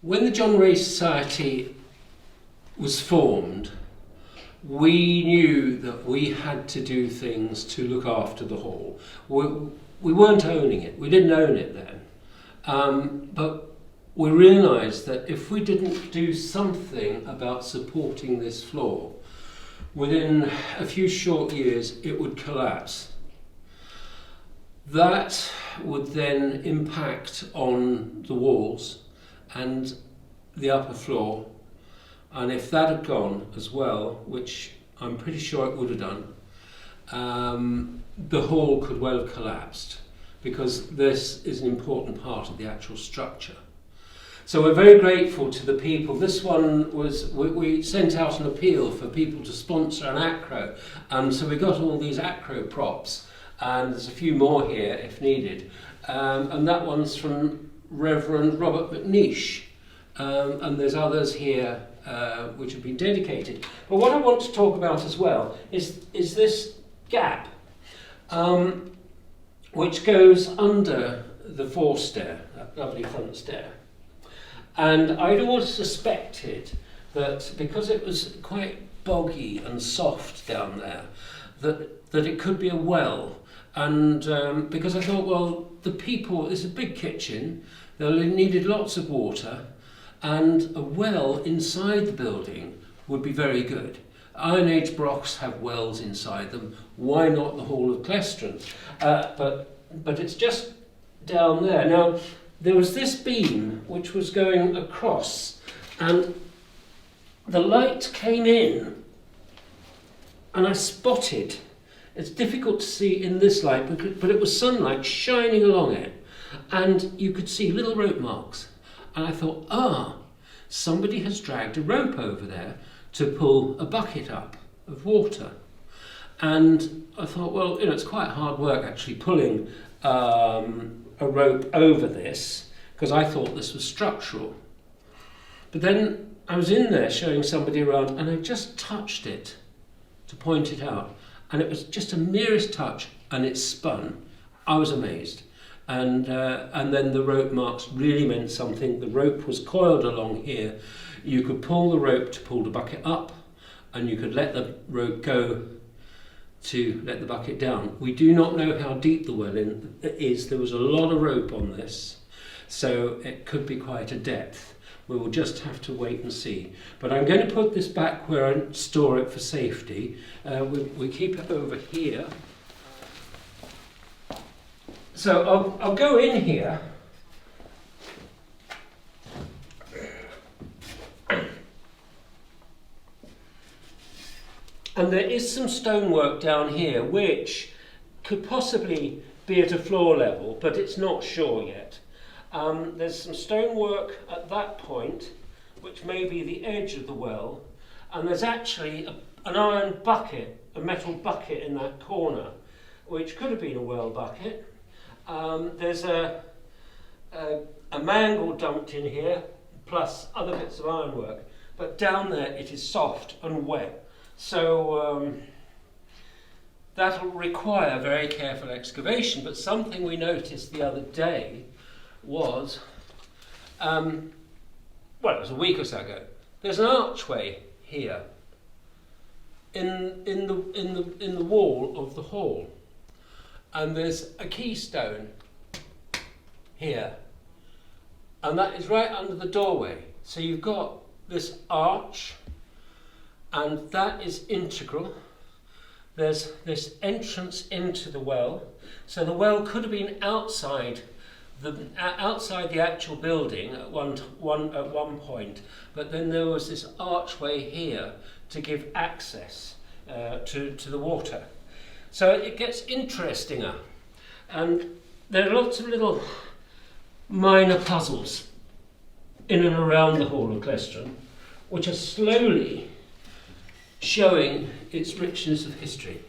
When the John Ray Society was formed, we knew that we had to do things to look after the hall. We weren't owning it, we didn't own it then. But we realised that if we didn't do something about supporting this floor, within a few short years it would collapse. That would then impact on the walls and the upper floor, and if that had gone as well, which I'm pretty sure it would have done, the hall could well have collapsed, because this is an important part of the actual structure. So we're very grateful to the people. This one was, we sent out an appeal for people to sponsor an acro, so we got all these acro props, and there's a few more here if needed. And that one's from Reverend Robert McNeish, and there's others here which have been dedicated. But what I want to talk about as well is this gap, which goes under the forestair, that lovely front stair. And I'd always suspected that because it was quite boggy and soft down there, that it could be a well. And because I thought, well, the people, it's a big kitchen, they needed lots of water, and a well inside the building would be very good. Iron Age brocks have wells inside them, why not the Hall of Clestrons? But it's just down there. Now, there was this beam which was going across, and the light came in, and I spotted, it's difficult to see in this light, but it was sunlight shining along it, and you could see little rope marks. And I thought, somebody has dragged a rope over there to pull a bucket up of water. And I thought, well, it's quite hard work actually pulling a rope over this, because I thought this was structural. But then I was in there showing somebody around, and I just touched it to point it out. And it was just a merest touch, and it spun. I was amazed. And then the rope marks really meant something. The rope was coiled along here. You could pull the rope to pull the bucket up, and you could let the rope go to let the bucket down. We do not know how deep the well is. There was a lot of rope on this, so it could be quite a depth. We will just have to wait and see. But I'm going to put this back where I store it for safety. We keep it over here. So I'll go in here. And there is some stonework down here which could possibly be at a floor level, but it's not sure yet. There's some stonework at that point, which may be the edge of the well, and there's actually an iron bucket, a metal bucket in that corner, which could have been a well bucket. There's a mangle dumped in here, plus other bits of ironwork, but down there it is soft and wet. So that'll require very careful excavation, but something we noticed the other day was, it was a week or so ago, there's an archway here in the wall of the hall, and there's a keystone here, and that is right under the doorway. So you've got this arch, and that is integral. There's this entrance into the well, so the well could have been outside the actual building at one point, but then there was this archway here to give access to the water. So it gets interestinger, and there are lots of little minor puzzles in and around the Hall of Clestron, which are slowly showing its richness of history.